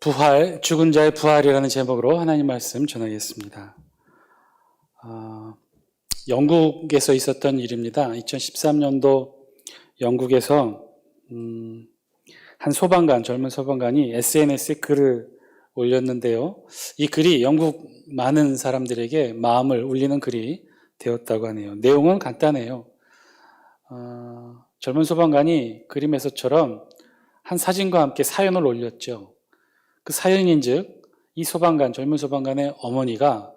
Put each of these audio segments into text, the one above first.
부활, 죽은 자의 부활이라는 제목으로 하나님 말씀 전하겠습니다. 영국에서 있었던 일입니다. 2013년도 영국에서 한 소방관, 젊은 소방관이 SNS에 글을 올렸는데요. 이 글이 영국 많은 사람들에게 마음을 울리는 글이 되었다고 하네요. 내용은 간단해요. 젊은 소방관이 그림에서처럼 한 사진과 함께 사연을 올렸죠. 그 사연인즉 이 소방관, 젊은 소방관의 어머니가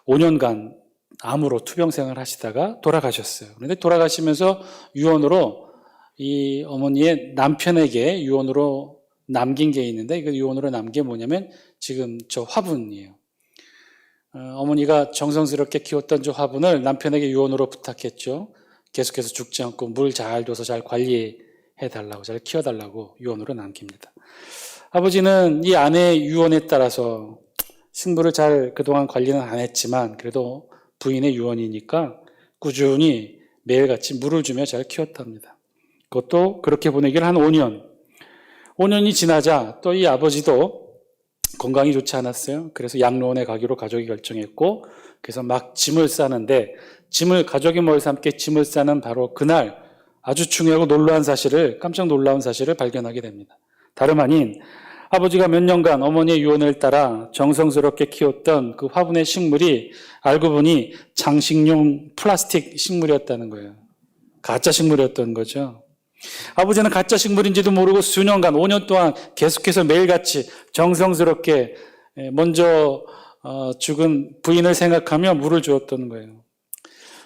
5년간 암으로 투병생활을 하시다가 돌아가셨어요. 그런데 돌아가시면서 유언으로 이 어머니의 남편에게 유언으로 남긴 게 있는데, 그 유언으로 남긴 게 뭐냐면 지금 저 화분이에요. 어머니가 정성스럽게 키웠던 저 화분을 남편에게 유언으로 부탁했죠. 계속해서 죽지 않고 물 잘 줘서 잘 관리해달라고, 잘 키워달라고 유언으로 남깁니다. 아버지는 이 아내의 유언에 따라서 식물을 잘 그동안 관리는 안 했지만 그래도 부인의 유언이니까 꾸준히 매일같이 물을 주며 잘 키웠답니다. 그것도 그렇게 보내기를 한 5년이 지나자 또 이 아버지도 건강이 좋지 않았어요. 그래서 양로원에 가기로 가족이 결정했고, 그래서 막 짐을 싸는데 가족이 모여서 함께 짐을 싸는 바로 그날 아주 중요하고 깜짝 놀라운 사실을 발견하게 됩니다. 다름 아닌 아버지가 몇 년간 어머니의 유언을 따라 정성스럽게 키웠던 그 화분의 식물이 알고 보니 장식용 플라스틱 식물이었다는 거예요. 가짜 식물이었던 거죠. 아버지는 가짜 식물인지도 모르고 수년간, 5년 동안 계속해서 매일같이 정성스럽게 먼저 죽은 부인을 생각하며 물을 주었던 거예요.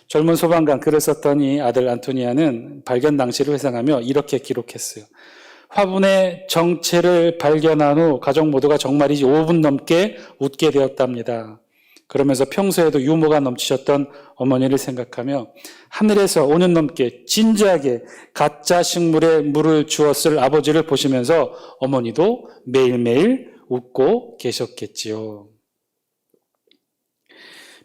젊은 소방관 글을 썼던 이 아들 안토니아는 발견 당시를 회상하며 이렇게 기록했어요. 화분의 정체를 발견한 후 가족 모두가 정말이지 5분 넘게 웃게 되었답니다. 그러면서 평소에도 유머가 넘치셨던 어머니를 생각하며 하늘에서 5년 넘게 진지하게 가짜 식물에 물을 주었을 아버지를 보시면서 어머니도 매일매일 웃고 계셨겠지요.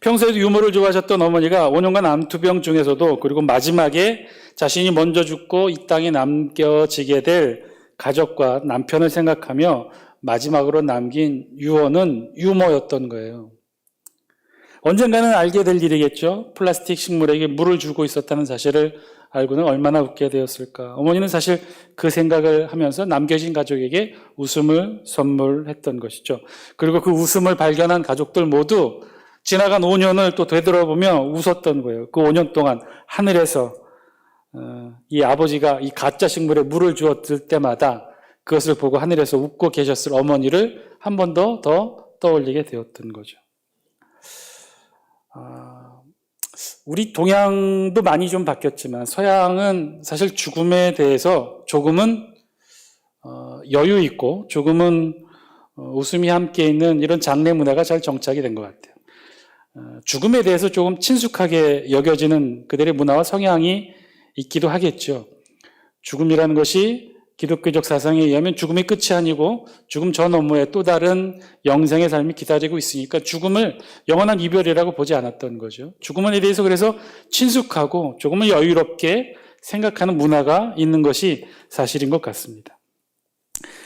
평소에도 유머를 좋아하셨던 어머니가 5년간 암투병 중에서도, 그리고 마지막에 자신이 먼저 죽고 이 땅에 남겨지게 될 가족과 남편을 생각하며 마지막으로 남긴 유언은 유머였던 거예요. 언젠가는 알게 될 일이겠죠. 플라스틱 식물에게 물을 주고 있었다는 사실을 알고는 얼마나 웃게 되었을까. 어머니는 사실 그 생각을 하면서 남겨진 가족에게 웃음을 선물했던 것이죠. 그리고 그 웃음을 발견한 가족들 모두 지나간 5년을 또 되돌아보며 웃었던 거예요. 그 5년 동안 하늘에서 이 아버지가 이 가짜 식물에 물을 주었을 때마다 그것을 보고 하늘에서 웃고 계셨을 어머니를 한 번 더 떠올리게 되었던 거죠. 우리 동양도 많이 좀 바뀌었지만 서양은 사실 죽음에 대해서 조금은 여유 있고 조금은 웃음이 함께 있는 이런 장례 문화가 잘 정착이 된 것 같아요. 죽음에 대해서 조금 친숙하게 여겨지는 그들의 문화와 성향이 있기도 하겠죠. 죽음이라는 것이 기독교적 사상에 의하면 죽음이 끝이 아니고 죽음 저 너머에 또 다른 영생의 삶이 기다리고 있으니까 죽음을 영원한 이별이라고 보지 않았던 거죠. 죽음에 대해서 그래서 친숙하고 조금은 여유롭게 생각하는 문화가 있는 것이 사실인 것 같습니다.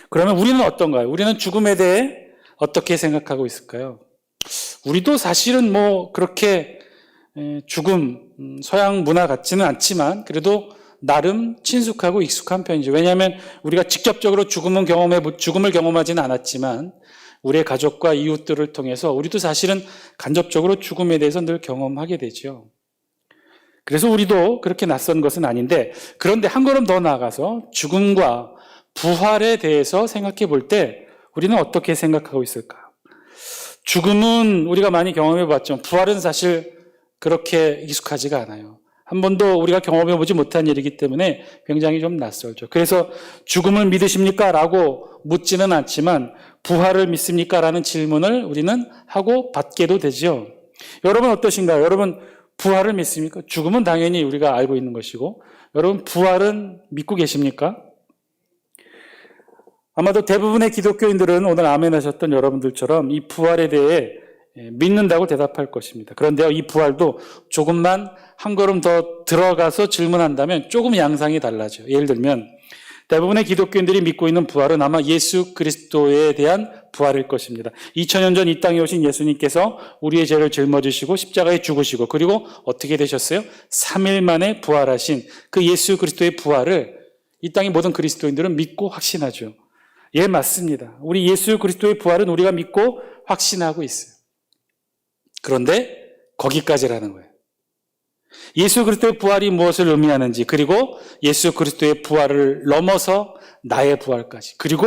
그러면 우리는 어떤가요? 우리는 죽음에 대해 어떻게 생각하고 있을까요? 우리도 사실은 그렇게 죽음, 서양 문화 같지는 않지만 그래도 나름 친숙하고 익숙한 편이죠. 왜냐하면 우리가 직접적으로 죽음을 경험하지는 않았지만 우리의 가족과 이웃들을 통해서 우리도 사실은 간접적으로 죽음에 대해서 늘 경험하게 되죠. 그래서 우리도 그렇게 낯선 것은 아닌데, 그런데 한 걸음 더 나아가서 죽음과 부활에 대해서 생각해 볼 때 우리는 어떻게 생각하고 있을까? 죽음은 우리가 많이 경험해 봤죠. 부활은 사실 그렇게 익숙하지가 않아요. 한 번도 우리가 경험해 보지 못한 일이기 때문에 굉장히 좀 낯설죠. 그래서 죽음을 믿으십니까? 라고 묻지는 않지만 부활을 믿습니까? 라는 질문을 우리는 하고 받게도 되죠. 여러분 어떠신가요? 여러분 부활을 믿습니까? 죽음은 당연히 우리가 알고 있는 것이고, 여러분 부활은 믿고 계십니까? 아마도 대부분의 기독교인들은 오늘 아멘 하셨던 여러분들처럼 이 부활에 대해 믿는다고 대답할 것입니다. 그런데요, 이 부활도 조금만 한 걸음 더 들어가서 질문한다면 조금 양상이 달라져요. 예를 들면 대부분의 기독교인들이 믿고 있는 부활은 아마 예수 그리스도에 대한 부활일 것입니다. 2000년 전 이 땅에 오신 예수님께서 우리의 죄를 짊어지시고 십자가에 죽으시고 그리고 어떻게 되셨어요? 3일 만에 부활하신 그 예수 그리스도의 부활을 이 땅의 모든 그리스도인들은 믿고 확신하죠. 예, 맞습니다. 우리 예수 그리스도의 부활은 우리가 믿고 확신하고 있어요. 그런데 거기까지라는 거예요. 예수 그리스도의 부활이 무엇을 의미하는지, 그리고 예수 그리스도의 부활을 넘어서 나의 부활까지, 그리고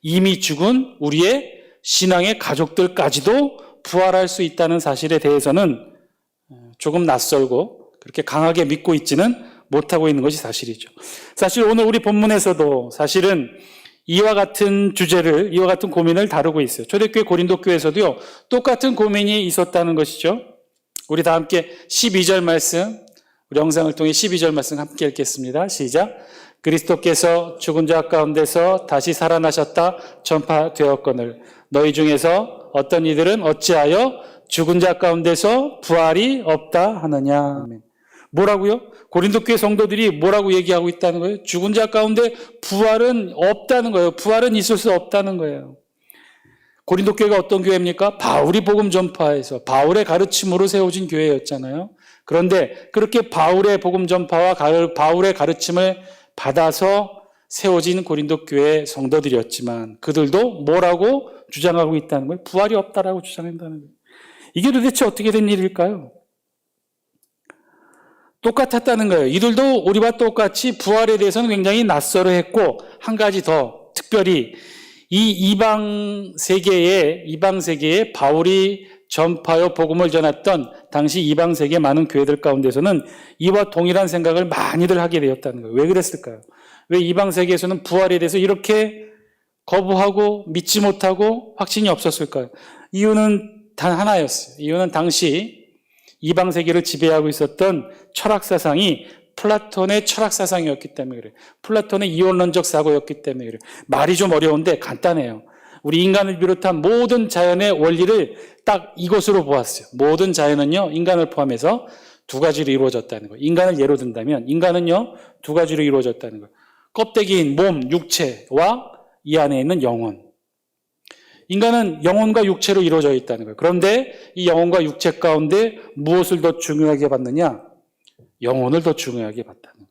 이미 죽은 우리의 신앙의 가족들까지도 부활할 수 있다는 사실에 대해서는 조금 낯설고 그렇게 강하게 믿고 있지는 못하고 있는 것이 사실이죠. 사실 오늘 우리 본문에서도 사실은 이와 같은 주제를, 이와 같은 고민을 다루고 있어요. 초대교회 고린도교회에서도요, 똑같은 고민이 있었다는 것이죠. 우리 다 함께 12절 말씀, 우리 영상을 통해 12절 말씀 함께 읽겠습니다. 시작. 그리스도께서 죽은 자 가운데서 다시 살아나셨다 전파되었거늘 너희 중에서 어떤 이들은 어찌하여 죽은 자 가운데서 부활이 없다 하느냐. 뭐라고요? 고린도교회 성도들이 뭐라고 얘기하고 있다는 거예요? 죽은 자 가운데 부활은 없다는 거예요. 부활은 있을 수 없다는 거예요. 고린도교회가 어떤 교회입니까? 바울이 복음 전파해서 바울의 가르침으로 세워진 교회였잖아요. 그런데 그렇게 바울의 복음 전파와 바울의 가르침을 받아서 세워진 고린도교회 성도들이었지만 그들도 뭐라고 주장하고 있다는 거예요? 부활이 없다라고 주장한다는 거예요. 이게 도대체 어떻게 된 일일까요? 똑같았다는 거예요. 이들도 우리와 똑같이 부활에 대해서는 굉장히 낯설어했고, 한 가지 더 특별히 이 이방 세계에 바울이 전파요 복음을 전했던 당시 이방 세계 많은 교회들 가운데서는 이와 동일한 생각을 많이들 하게 되었다는 거예요. 왜 그랬을까요? 왜 이방 세계에서는 부활에 대해서 이렇게 거부하고 믿지 못하고 확신이 없었을까요? 이유는 단 하나였어요. 이유는 당시 이방 세계를 지배하고 있었던 철학 사상이 플라톤의 철학 사상이었기 때문에 그래요. 플라톤의 이원론적 사고였기 때문에 그래요. 말이 좀 어려운데 간단해요. 우리 인간을 비롯한 모든 자연의 원리를 딱 이것으로 보았어요. 모든 자연은요, 인간을 포함해서 두 가지로 이루어졌다는 거예요. 인간을 예로 든다면 인간은요, 두 가지로 이루어졌다는 거예요. 껍데기인 몸, 육체와 이 안에 있는 영혼. 인간은 영혼과 육체로 이루어져 있다는 거예요. 그런데 이 영혼과 육체 가운데 무엇을 더 중요하게 봤느냐? 영혼을 더 중요하게 봤다는 거예요.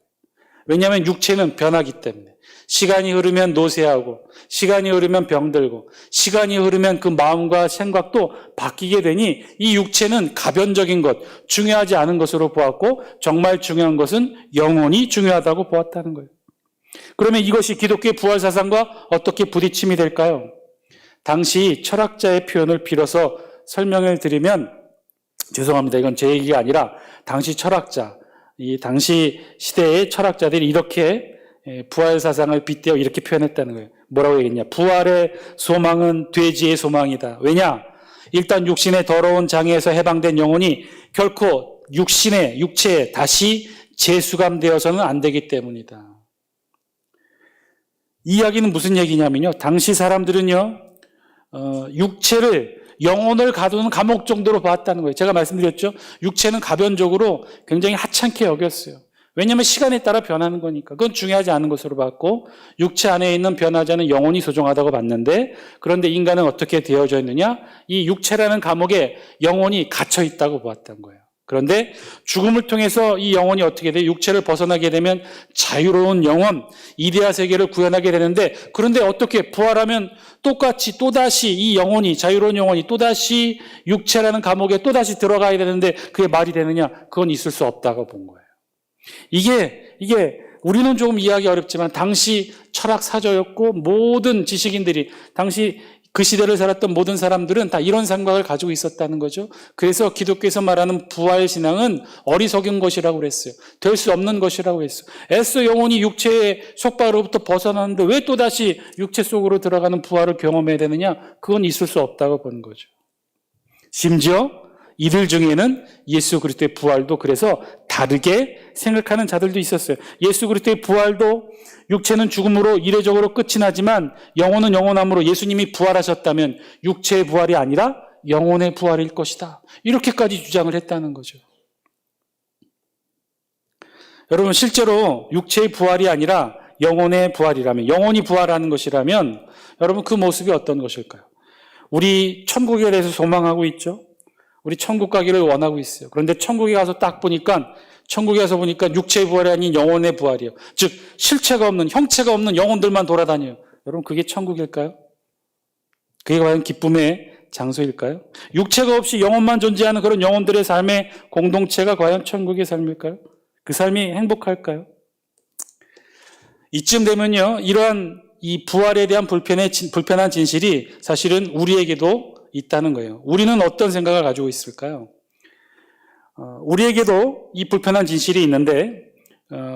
왜냐하면 육체는 변하기 때문에. 시간이 흐르면 노쇠하고, 시간이 흐르면 병들고, 시간이 흐르면 그 마음과 생각도 바뀌게 되니 이 육체는 가변적인 것, 중요하지 않은 것으로 보았고, 정말 중요한 것은 영혼이 중요하다고 보았다는 거예요. 그러면 이것이 기독교의 부활 사상과 어떻게 부딪힘이 될까요? 당시 철학자의 표현을 빌어서 설명을 드리면, 죄송합니다. 이건 제 얘기가 아니라 당시 철학자, 이 당시 시대의 철학자들이 이렇게 부활 사상을 빗대어 이렇게 표현했다는 거예요. 뭐라고 얘기했냐? 부활의 소망은 돼지의 소망이다. 왜냐? 일단 육신의 더러운 장애에서 해방된 영혼이 결코 육체에 다시 재수감되어서는 안 되기 때문이다. 이 이야기는 무슨 얘기냐면요. 당시 사람들은요, 영혼을 가두는 감옥 정도로 봤다는 거예요. 제가 말씀드렸죠. 육체는 가변적으로 굉장히 하찮게 여겼어요. 왜냐하면 시간에 따라 변하는 거니까. 그건 중요하지 않은 것으로 봤고, 육체 안에 있는 변하지 않은 영혼이 소중하다고 봤는데, 그런데 인간은 어떻게 되어져 있느냐? 이 육체라는 감옥에 영혼이 갇혀 있다고 보았던 거예요. 그런데 죽음을 통해서 이 영혼이 어떻게 돼요? 육체를 벗어나게 되면 자유로운 영혼, 이데아 세계를 구현하게 되는데, 그런데 어떻게 부활하면 똑같이 또다시 이 영혼이, 자유로운 영혼이 또다시 육체라는 감옥에 또다시 들어가야 되는데 그게 말이 되느냐? 그건 있을 수 없다고 본 거예요. 이게 우리는 조금 이해하기 어렵지만 당시 철학 사조였고 모든 지식인들이 당시 그 시대를 살았던 모든 사람들은 다 이런 생각을 가지고 있었다는 거죠. 그래서 기독교에서 말하는 부활 신앙은 어리석은 것이라고 그랬어요. 될 수 없는 것이라고 했어요. 애써 영혼이 육체의 속박으로부터 벗어나는데 왜 또다시 육체 속으로 들어가는 부활을 경험해야 되느냐? 그건 있을 수 없다고 보는 거죠. 심지어 이들 중에는 예수 그리스도의 부활도 그래서 다르게 생각하는 자들도 있었어요. 예수 그리스도의 부활도 육체는 죽음으로 이례적으로 끝이 나지만 영혼은 영원함으로 예수님이 부활하셨다면 육체의 부활이 아니라 영혼의 부활일 것이다. 이렇게까지 주장을 했다는 거죠. 여러분, 실제로 육체의 부활이 아니라 영혼의 부활이라면, 영혼이 부활하는 것이라면 여러분 그 모습이 어떤 것일까요? 우리 천국에 대해서 소망하고 있죠. 우리 천국 가기를 원하고 있어요. 그런데 천국에 가서 딱 보니까 천국에 가서 보니까 육체의 부활이 아닌 영혼의 부활이에요. 즉 실체가 없는, 형체가 없는 영혼들만 돌아다녀요. 여러분 그게 천국일까요? 그게 과연 기쁨의 장소일까요? 육체가 없이 영혼만 존재하는 그런 영혼들의 삶의 공동체가 과연 천국의 삶일까요? 그 삶이 행복할까요? 이쯤 되면요, 이러한 이 부활에 대한 불편한 진실이 사실은 우리에게도 있다는 거예요. 우리는 어떤 생각을 가지고 있을까요? 우리에게도 이 불편한 진실이 있는데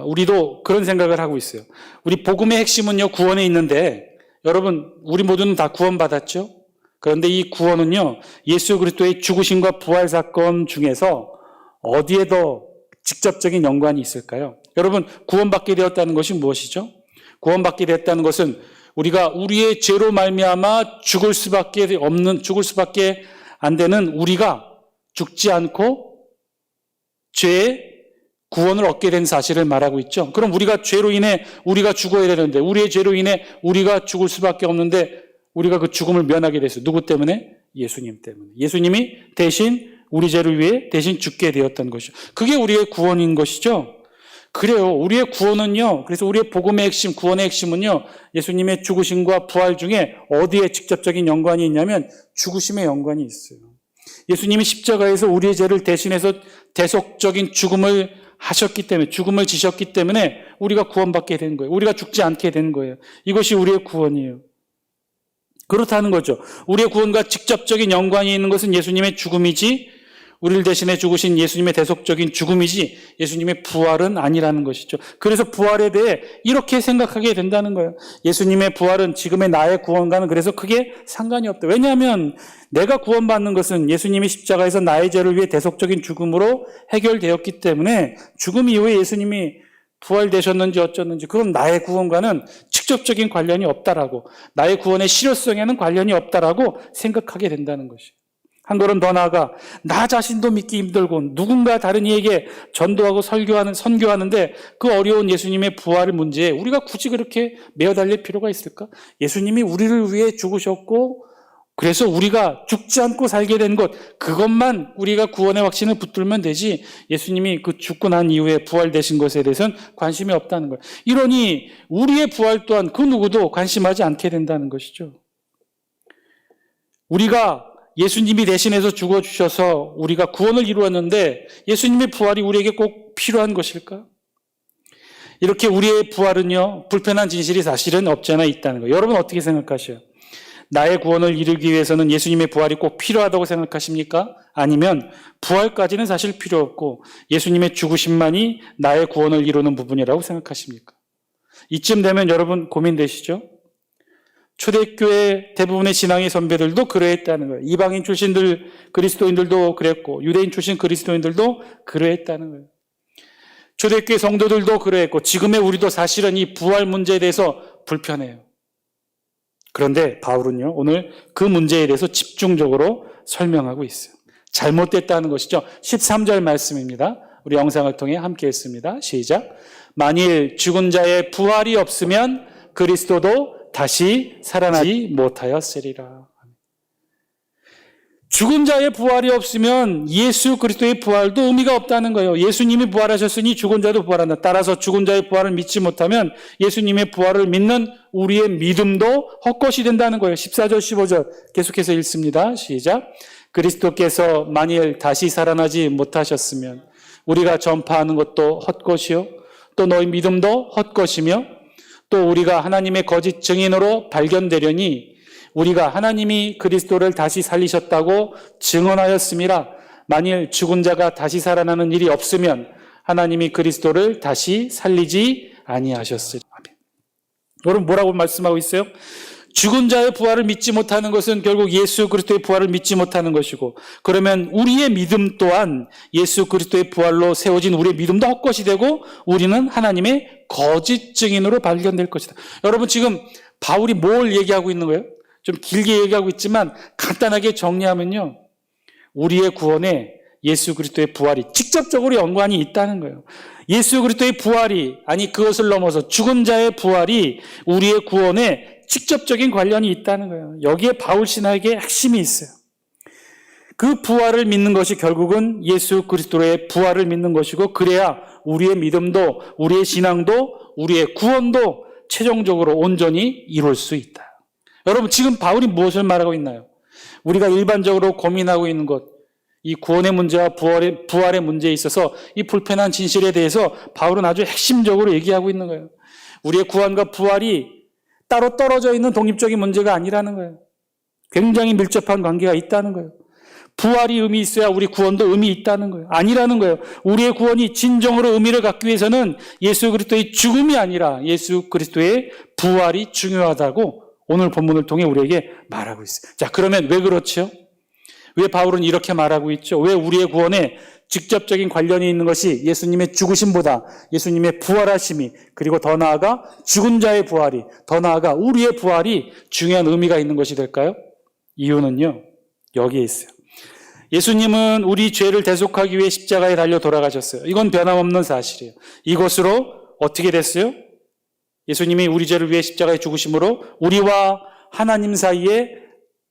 우리도 그런 생각을 하고 있어요. 우리 복음의 핵심은요, 구원에 있는데 여러분 우리 모두는 다 구원받았죠? 그런데 이 구원은요, 예수 그리스도의 죽으심과 부활 사건 중에서 어디에 더 직접적인 연관이 있을까요? 여러분 구원받게 되었다는 것이 무엇이죠? 구원받게 되었다는 것은 우리가 우리의 죄로 말미암아 죽을 수밖에 안 되는 우리가 죽지 않고 죄의 구원을 얻게 된 사실을 말하고 있죠. 그럼 우리가 죄로 인해 우리가 죽어야 되는데, 우리의 죄로 인해 우리가 죽을 수밖에 없는데 우리가 그 죽음을 면하게 됐어요. 누구 때문에? 예수님 때문에. 예수님이 대신 우리 죄를 위해 대신 죽게 되었던 것이죠. 그게 우리의 구원인 것이죠. 그래요. 우리의 구원은요, 그래서 우리의 복음의 핵심, 구원의 핵심은요, 예수님의 죽으심과 부활 중에 어디에 직접적인 연관이 있냐면 죽으심에 연관이 있어요. 예수님이 십자가에서 우리의 죄를 대신해서 대속적인 죽음을 하셨기 때문에, 죽음을 지셨기 때문에 우리가 구원받게 된 거예요. 우리가 죽지 않게 된 거예요. 이것이 우리의 구원이에요. 그렇다는 거죠. 우리의 구원과 직접적인 연관이 있는 것은 예수님의 죽음이지, 우리를 대신해 죽으신 예수님의 대속적인 죽음이지 예수님의 부활은 아니라는 것이죠. 그래서 부활에 대해 이렇게 생각하게 된다는 거예요. 예수님의 부활은 지금의 나의 구원과는 그래서 크게 상관이 없다. 왜냐하면 내가 구원받는 것은 예수님이 십자가에서 나의 죄를 위해 대속적인 죽음으로 해결되었기 때문에 죽음 이후에 예수님이 부활되셨는지 어쩌는지 그건 나의 구원과는 직접적인 관련이 없다라고, 나의 구원의 실효성에는 관련이 없다라고 생각하게 된다는 것이에요. 한 걸음 더 나아가 나 자신도 믿기 힘들고 누군가 다른 이에게 전도하고 선교하는데 그 어려운 예수님의 부활의 문제에 우리가 굳이 그렇게 매어 달릴 필요가 있을까? 예수님이 우리를 위해 죽으셨고 그래서 우리가 죽지 않고 살게 된 것, 그것만 우리가 구원의 확신을 붙들면 되지 예수님이 그 죽고 난 이후에 부활되신 것에 대해서는 관심이 없다는 거예요. 이러니 우리의 부활 또한 그 누구도 관심하지 않게 된다는 것이죠. 우리가 예수님이 대신해서 죽어주셔서 우리가 구원을 이루었는데 예수님의 부활이 우리에게 꼭 필요한 것일까? 이렇게 우리의 부활은요, 불편한 진실이 사실은 없지 않아 있다는 거예요. 여러분 어떻게 생각하셔요? 나의 구원을 이루기 위해서는 예수님의 부활이 꼭 필요하다고 생각하십니까? 아니면 부활까지는 사실 필요 없고 예수님의 죽으심만이 나의 구원을 이루는 부분이라고 생각하십니까? 이쯤 되면 여러분 고민되시죠? 초대교회 대부분의 신앙의 선배들도 그러했다는 거예요. 이방인 출신들 그리스도인들도 그랬고 유대인 출신 그리스도인들도 그러했다는 거예요. 초대교회 성도들도 그러했고 지금의 우리도 사실은 이 부활 문제에 대해서 불편해요. 그런데 바울은요, 오늘 그 문제에 대해서 집중적으로 설명하고 있어요. 잘못됐다는 것이죠. 13절 말씀입니다. 우리 영상을 통해 함께 했습니다. 시작. 만일 죽은 자의 부활이 없으면 그리스도도 다시 살아나지 못하였으리라. 죽은 자의 부활이 없으면 예수 그리스도의 부활도 의미가 없다는 거예요. 예수님이 부활하셨으니 죽은 자도 부활한다. 따라서 죽은 자의 부활을 믿지 못하면 예수님의 부활을 믿는 우리의 믿음도 헛것이 된다는 거예요. 14절 15절 계속해서 읽습니다. 시작. 그리스도께서 만일 다시 살아나지 못하셨으면 우리가 전파하는 것도 헛것이요 또 너희 믿음도 헛것이며 또 우리가 하나님의 거짓 증인으로 발견되려니 우리가 하나님이 그리스도를 다시 살리셨다고 증언하였음이라. 만일 죽은 자가 다시 살아나는 일이 없으면 하나님이 그리스도를 다시 살리지 아니하셨으리. 여러분 뭐라고 말씀하고 있어요? 죽은 자의 부활을 믿지 못하는 것은 결국 예수 그리스도의 부활을 믿지 못하는 것이고, 그러면 우리의 믿음 또한 예수 그리스도의 부활로 세워진 우리의 믿음도 헛것이 되고 우리는 하나님의 거짓 증인으로 발견될 것이다. 여러분 지금 바울이 뭘 얘기하고 있는 거예요? 좀 길게 얘기하고 있지만 간단하게 정리하면요, 우리의 구원에 예수 그리스도의 부활이 직접적으로 연관이 있다는 거예요. 예수 그리스도의 부활이, 아니 그것을 넘어서 죽은 자의 부활이 우리의 구원에 직접적인 관련이 있다는 거예요. 여기에 바울 신학의 핵심이 있어요. 그 부활을 믿는 것이 결국은 예수 그리스도의 부활을 믿는 것이고, 그래야 우리의 믿음도, 우리의 신앙도, 우리의 구원도 최종적으로 온전히 이룰 수 있다. 여러분, 지금 바울이 무엇을 말하고 있나요? 우리가 일반적으로 고민하고 있는 것, 이 구원의 문제와 부활의 문제에 있어서 이 불편한 진실에 대해서 바울은 아주 핵심적으로 얘기하고 있는 거예요. 우리의 구원과 부활이 따로 떨어져 있는 독립적인 문제가 아니라는 거예요. 굉장히 밀접한 관계가 있다는 거예요. 부활이 의미 있어야 우리 구원도 의미 있다는 거예요. 아니라는 거예요. 우리의 구원이 진정으로 의미를 갖기 위해서는 예수 그리스도의 죽음이 아니라 예수 그리스도의 부활이 중요하다고 오늘 본문을 통해 우리에게 말하고 있어요. 자, 그러면 왜 그렇죠? 왜 바울은 이렇게 말하고 있죠? 왜 우리의 구원에 직접적인 관련이 있는 것이 예수님의 죽으심보다 예수님의 부활하심이, 그리고 더 나아가 죽은 자의 부활이, 더 나아가 우리의 부활이 중요한 의미가 있는 것이 될까요? 이유는요, 여기에 있어요. 예수님은 우리 죄를 대속하기 위해 십자가에 달려 돌아가셨어요. 이건 변함없는 사실이에요. 이것으로 어떻게 됐어요? 예수님이 우리 죄를 위해 십자가에 죽으심으로 우리와 하나님 사이에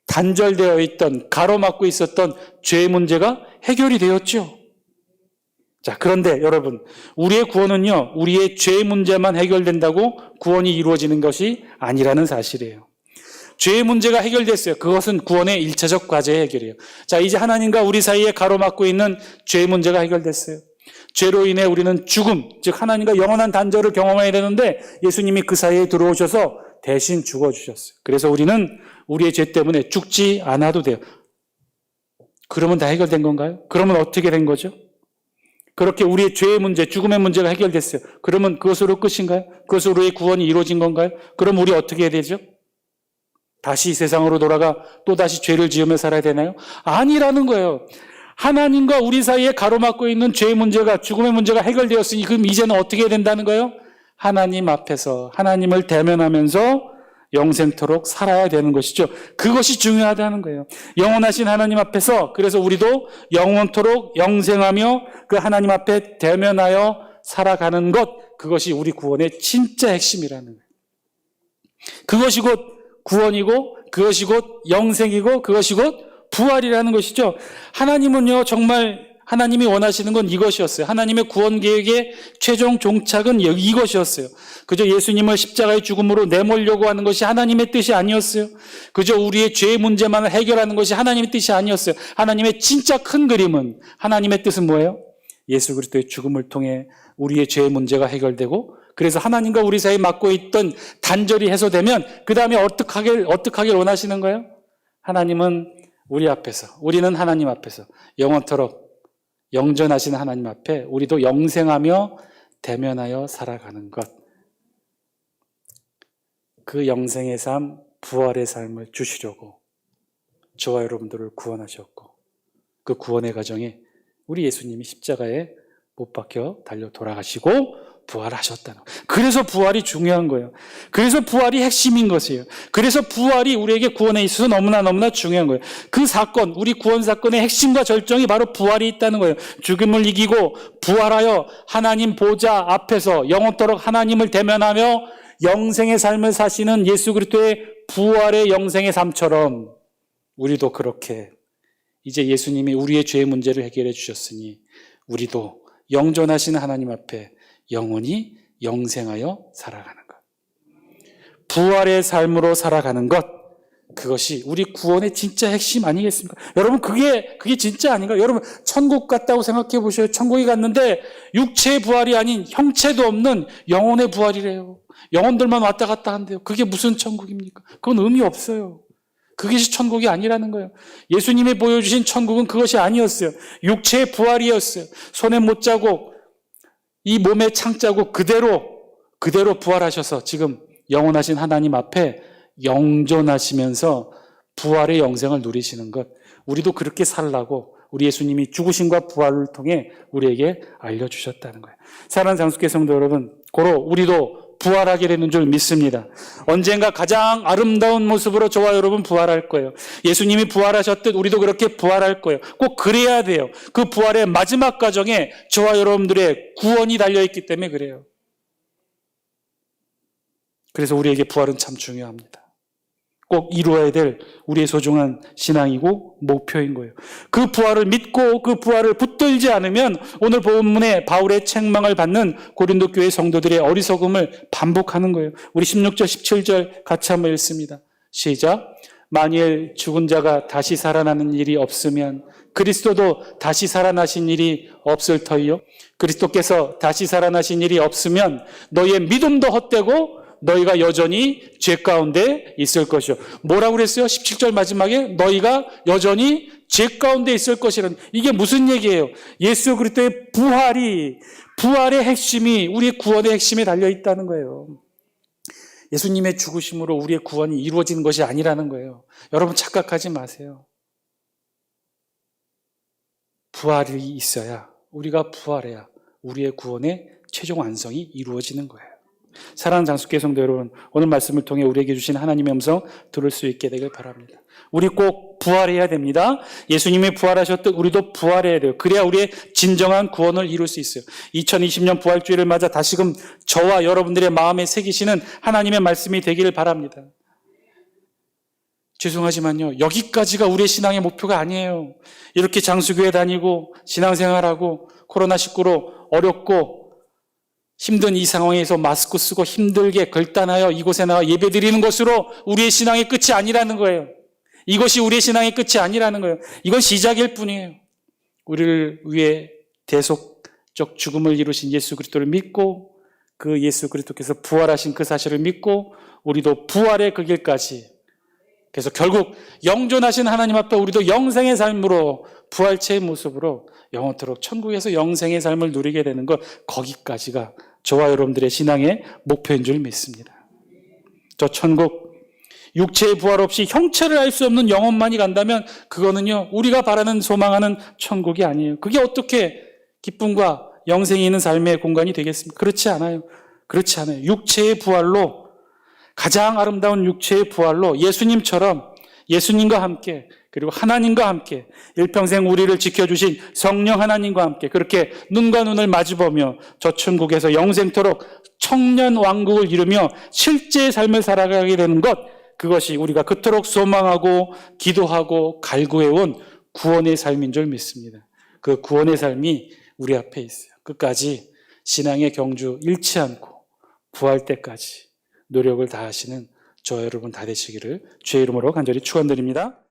단절되어 있던, 가로막고 있었던 죄의 문제가 해결이 되었죠. 자, 그런데 여러분, 우리의 구원은요, 우리의 죄의 문제만 해결된다고 구원이 이루어지는 것이 아니라는 사실이에요. 죄의 문제가 해결됐어요. 그것은 구원의 1차적 과제의 해결이에요. 자, 이제 하나님과 우리 사이에 가로막고 있는 죄의 문제가 해결됐어요. 죄로 인해 우리는 죽음, 즉 하나님과 영원한 단절을 경험해야 되는데 예수님이 그 사이에 들어오셔서 대신 죽어주셨어요. 그래서 우리는 우리의 죄 때문에 죽지 않아도 돼요. 그러면 다 해결된 건가요? 그러면 어떻게 된 거죠? 그렇게 우리의 죄의 문제, 죽음의 문제가 해결됐어요. 그러면 그것으로 끝인가요? 그것으로 우리의 구원이 이루어진 건가요? 그럼 우리 어떻게 해야 되죠? 다시 세상으로 돌아가 또다시 죄를 지으며 살아야 되나요? 아니라는 거예요. 하나님과 우리 사이에 가로막고 있는 죄의 문제가, 죽음의 문제가 해결되었으니 그럼 이제는 어떻게 해야 된다는 거예요? 하나님 앞에서 하나님을 대면하면서 영생토록 살아야 되는 것이죠. 그것이 중요하다는 거예요. 영원하신 하나님 앞에서, 그래서 우리도 영원토록 영생하며 그 하나님 앞에 대면하여 살아가는 것, 그것이 우리 구원의 진짜 핵심이라는 거예요. 그것이 곧 구원이고, 그것이 곧 영생이고, 그것이 곧 부활이라는 것이죠. 하나님은요, 정말 하나님이 원하시는 건 이것이었어요. 하나님의 구원 계획의 최종 종착은 이것이었어요. 그저 예수님을 십자가의 죽음으로 내몰려고 하는 것이 하나님의 뜻이 아니었어요. 그저 우리의 죄의 문제만을 해결하는 것이 하나님의 뜻이 아니었어요. 하나님의 진짜 큰 그림은, 하나님의 뜻은 뭐예요? 예수 그리스도의 죽음을 통해 우리의 죄의 문제가 해결되고, 그래서 하나님과 우리 사이에 막고 있던 단절이 해소되면 그 다음에 어떻게 하길 원하시는 거예요? 하나님은 우리 앞에서, 우리는 하나님 앞에서 영원토록 영전하신 하나님 앞에 우리도 영생하며 대면하여 살아가는 것, 그 영생의 삶, 부활의 삶을 주시려고 저와 여러분들을 구원하셨고, 그 구원의 과정에 우리 예수님이 십자가에 못 박혀 달려 돌아가시고 부활하셨다는 거예요. 그래서 부활이 중요한 거예요. 그래서 부활이 핵심인 것이에요. 그래서 부활이 우리에게 구원에 있어서 너무나 중요한 거예요. 그 사건, 우리 구원 사건의 핵심과 절정이 바로 부활이 있다는 거예요. 죽음을 이기고 부활하여 하나님 보좌 앞에서 영원토록 하나님을 대면하며 영생의 삶을 사시는 예수 그리스도의 부활의 영생의 삶처럼 우리도 그렇게 이제 예수님이 우리의 죄의 문제를 해결해 주셨으니 우리도 영존하신 하나님 앞에 영원히 영생하여 살아가는 것, 부활의 삶으로 살아가는 것, 그것이 우리 구원의 진짜 핵심 아니겠습니까? 여러분, 그게 진짜 아닌가요? 여러분, 천국 갔다고 생각해 보셔요. 천국에 갔는데 육체의 부활이 아닌 형체도 없는 영혼의 부활이래요. 영혼들만 왔다 갔다 한대요. 그게 무슨 천국입니까? 그건 의미 없어요. 그것이 천국이 아니라는 거예요. 예수님이 보여주신 천국은 그것이 아니었어요. 육체의 부활이었어요. 손에 못자국, 이 몸의 창자국 그대로 부활하셔서 지금 영원하신 하나님 앞에 영존하시면서 부활의 영생을 누리시는 것, 우리도 그렇게 살라고 우리 예수님이 죽으심과 부활을 통해 우리에게 알려주셨다는 거예요. 사랑하는 장수교 성도 여러분, 고로 우리도 부활하게 되는 줄 믿습니다. 언젠가 가장 아름다운 모습으로 저와 여러분 부활할 거예요. 예수님이 부활하셨듯 우리도 그렇게 부활할 거예요. 꼭 그래야 돼요. 그 부활의 마지막 과정에 저와 여러분들의 구원이 달려있기 때문에 그래요. 그래서 우리에게 부활은 참 중요합니다. 꼭 이루어야 될 우리의 소중한 신앙이고 목표인 거예요. 그 부활을 믿고 그 부활을 붙들지 않으면 오늘 본문에 바울의 책망을 받는 고린도 교회 성도들의 어리석음을 반복하는 거예요. 우리 16절 17절 같이 한번 읽습니다. 시작. 만일 죽은 자가 다시 살아나는 일이 없으면 그리스도도 다시 살아나신 일이 없을 터이요. 그리스도께서 다시 살아나신 일이 없으면 너희의 믿음도 헛되고 너희가 여전히 죄 가운데 있을 것이요. 뭐라고 그랬어요? 17절 마지막에 너희가 여전히 죄 가운데 있을 것이라는, 이게 무슨 얘기예요? 예수 그리스도의 부활의 핵심이, 우리의 구원의 핵심에 달려있다는 거예요. 예수님의 죽으심으로 우리의 구원이 이루어지는 것이 아니라는 거예요. 여러분 착각하지 마세요. 부활이 있어야, 우리가 부활해야 우리의 구원의 최종 완성이 이루어지는 거예요. 사랑하는 장수교회 성도 여러분, 오늘 말씀을 통해 우리에게 주신 하나님의 음성 들을 수 있게 되길 바랍니다. 우리 꼭 부활해야 됩니다. 예수님이 부활하셨듯 우리도 부활해야 돼요. 그래야 우리의 진정한 구원을 이룰 수 있어요. 2020년 부활주의를 맞아 다시금 저와 여러분들의 마음에 새기시는 하나님의 말씀이 되기를 바랍니다. 죄송하지만요, 여기까지가 우리의 신앙의 목표가 아니에요. 이렇게 장수교회 다니고 신앙생활하고 코로나19로 어렵고 힘든 이 상황에서 마스크 쓰고 힘들게 결단하여 이곳에 나와 예배드리는 것으로 우리의 신앙의 끝이 아니라는 거예요. 이것이 우리의 신앙의 끝이 아니라는 거예요. 이건 시작일 뿐이에요. 우리를 위해 대속적 죽음을 이루신 예수 그리스도를 믿고 그 예수 그리스도께서 부활하신 그 사실을 믿고 우리도 부활의 그 길까지, 그래서 결국 영존하신 하나님 앞에 우리도 영생의 삶으로, 부활체의 모습으로 영원토록 천국에서 영생의 삶을 누리게 되는 것, 거기까지가 저와 여러분들의 신앙의 목표인 줄 믿습니다. 저 천국, 육체의 부활 없이 형체를 알 수 없는 영혼만이 간다면 그거는요, 우리가 바라는 소망하는 천국이 아니에요. 그게 어떻게 기쁨과 영생이 있는 삶의 공간이 되겠습니까? 그렇지 않아요. 그렇지 않아요. 육체의 부활로, 가장 아름다운 육체의 부활로 예수님처럼, 예수님과 함께, 그리고 하나님과 함께 일평생 우리를 지켜주신 성령 하나님과 함께 그렇게 눈과 눈을 마주보며 저 천국에서 영생토록 청년 왕국을 이루며 실제의 삶을 살아가게 되는 것, 그것이 우리가 그토록 소망하고 기도하고 갈구해온 구원의 삶인 줄 믿습니다. 그 구원의 삶이 우리 앞에 있어요. 끝까지 신앙의 경주 잃지 않고 부활 때까지 노력을 다하시는 저 여러분 다 되시기를 주의 이름으로 간절히 축원드립니다.